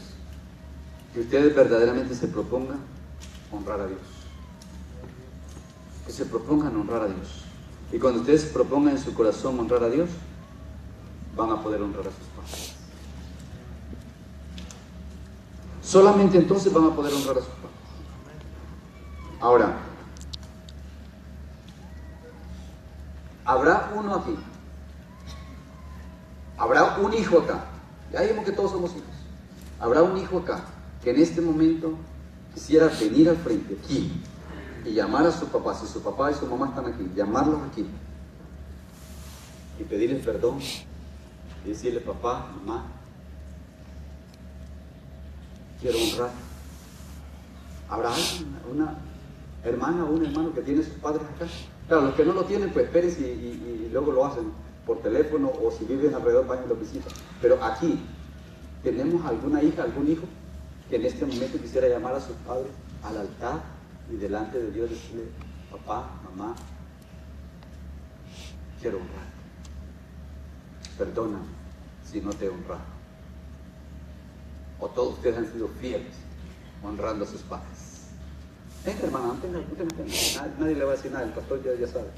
que ustedes verdaderamente se propongan honrar a Dios, que se propongan honrar a Dios. Y cuando ustedes se propongan en su corazón honrar a Dios, van a poder honrar a sus padres. Solamente entonces van a poder honrar a sus padres. Ahora, habrá uno aquí, habrá un hijo acá, ya dijimos que todos somos hijos, habrá un hijo acá que en este momento quisiera venir al frente, aquí, y llamar a su papá, si su papá y su mamá están aquí, llamarlos aquí, y pedirles perdón, y decirle, papá, mamá, quiero honrar. ¿Habrá una hermana o un hermano que tiene sus padres acá? Claro, los que no lo tienen, pues espérense y luego lo hacen por teléfono, o si viven alrededor van y lo visitan. Pero aquí, ¿tenemos alguna hija, algún hijo que en este momento quisiera llamar a sus padres al altar y delante de Dios decirle, papá, mamá, quiero honrarte? Perdóname si no te he honrado. O todos ustedes han sido fieles honrando a sus padres. Venga, hermana, no tenga pena. Nadie le va a decir nada, el pastor ya sabe.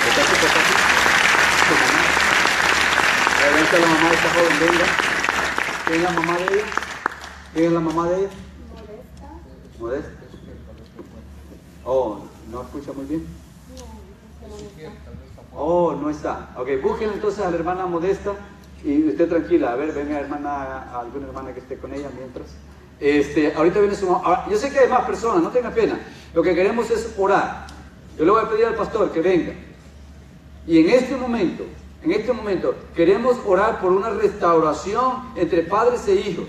¿Está su papá aquí? ¿Su mamá? Adelante a la mamá de esta joven, venga. ¿Quién es la mamá de ella? ¿Quién es la mamá de ella? Modesta. Oh, ¿no escucha muy bien? Oh, no está. Ok, busquen entonces a la hermana Modesta. Y usted tranquila, a ver, venga hermana, alguna hermana que esté con ella mientras. Ahorita viene su mamá. Yo sé que hay más personas, no tenga pena. Lo que queremos es orar. Yo le voy a pedir al pastor que venga. Y en este momento, En este momento queremos orar por una restauración entre padres e hijos,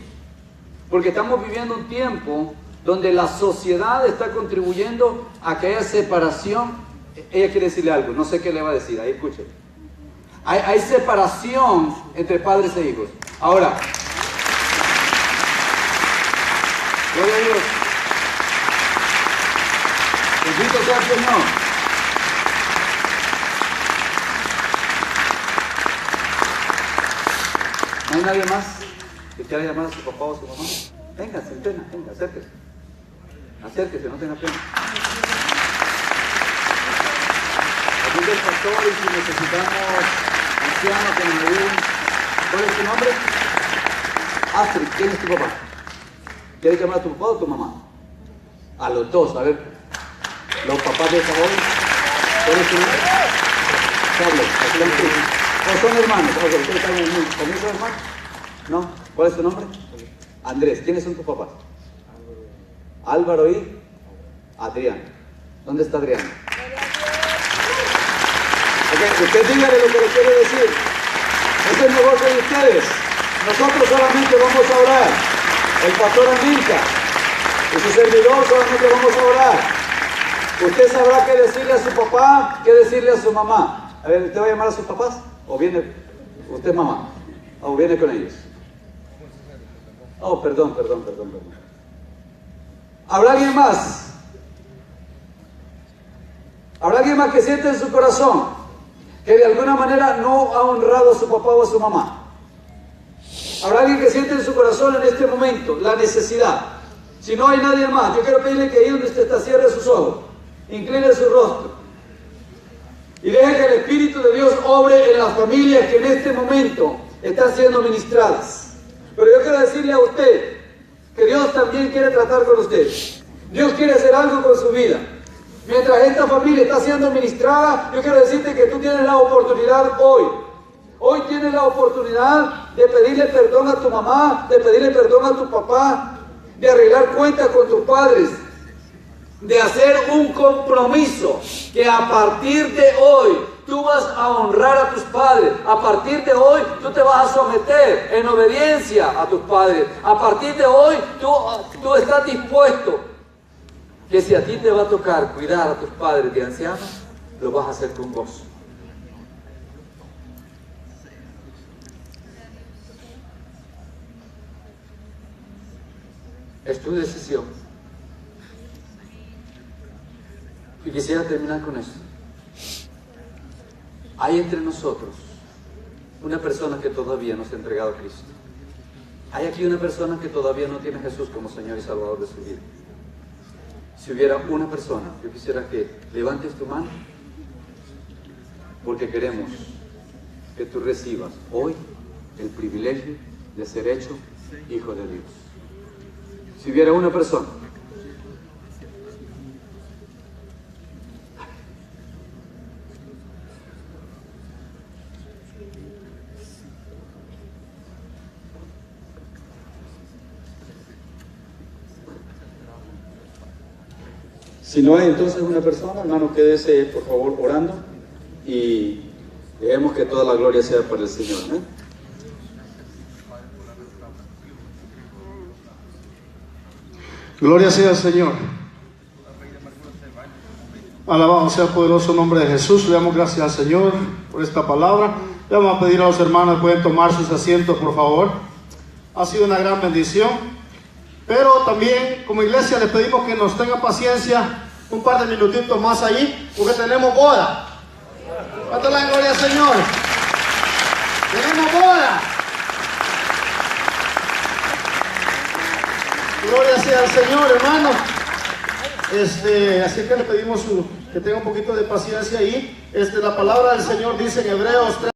porque estamos viviendo un tiempo donde la sociedad está contribuyendo a que haya separación. Ella quiere decirle algo, no sé qué le va a decir, ahí escuchen. Hay separación entre padres e hijos. Ahora, gloria a Dios. Bendito sea el Señor. ¿No hay nadie más que quiera llamar a su papá o a su mamá? Venga, sin pena, venga, acérquese. Acérquese, no tenga pena. Aquí del pastor y si necesitamos ancianos que nos ayuden. ¿Cuál es tu nombre? Astrid, ¿quién es tu papá? ¿Quieres llamar a tu papá o a tu mamá? A los dos, a ver. Los papás de favor. ¿Cuál es tu nombre? Carlos, ¿o son hermanos? ¿Ustedes están conmigo, son hermanos? ¿No? ¿Cuál es tu nombre? Andrés. ¿Quiénes son tus papás? Álvaro y Adrián. ¿Dónde está Adrián? Okay, usted dígale lo que le quiere decir. Este es el negocio de ustedes. Nosotros solamente vamos a orar. El pastor Amilca y su servidor solamente vamos a orar. Usted sabrá qué decirle a su papá, qué decirle a su mamá. A ver, ¿usted va a llamar a sus papás? ¿O viene usted mamá? ¿O viene con ellos? Oh, perdón. ¿Habrá alguien más? ¿Habrá alguien más que siente en su corazón que de alguna manera no ha honrado a su papá o a su mamá? ¿Habrá alguien que siente en su corazón en este momento la necesidad? Si no hay nadie más, yo quiero pedirle que ahí donde usted está cierre sus ojos, incline su rostro y deje que el Espíritu de Dios obre en las familias que en este momento están siendo ministradas. Pero yo quiero decirle a usted que Dios también quiere tratar con usted. Dios quiere hacer algo con su vida. Mientras esta familia está siendo ministrada, yo quiero decirte que tú tienes la oportunidad hoy. Hoy tienes la oportunidad de pedirle perdón a tu mamá, de pedirle perdón a tu papá, de arreglar cuentas con tus padres, de hacer un compromiso que a partir de hoy tú vas a honrar a tus padres. A partir de hoy tú te vas a someter en obediencia a tus padres. A partir de hoy tú estás dispuesto que si a ti te va a tocar cuidar a tus padres de ancianos, lo vas a hacer con gozo. Es tu decisión. Y quisiera terminar con esto. Hay entre nosotros una persona que todavía no se ha entregado a Cristo. Hay aquí una persona que todavía no tiene a Jesús como Señor y Salvador de su vida. Si hubiera una persona, yo quisiera que levantes tu mano, porque queremos que tú recibas hoy el privilegio de ser hecho hijo de Dios. Si hubiera una persona. Si no hay entonces una persona, hermano, quédese por favor orando y dejemos que toda la gloria sea para el Señor, ¿eh? Gloria sea al Señor. Alabado sea el poderoso nombre de Jesús. Le damos gracias al Señor por esta palabra. Le vamos a pedir a los hermanos, pueden tomar sus asientos por favor. Ha sido una gran bendición. Pero también como iglesia les pedimos que nos tengan paciencia un par de minutitos más ahí, porque tenemos boda. ¿Cuánto la gloria al Señor? Tenemos boda. Gloria sea al Señor, hermano. Así que le pedimos que tenga un poquito de paciencia ahí. La palabra del Señor dice en Hebreos 3.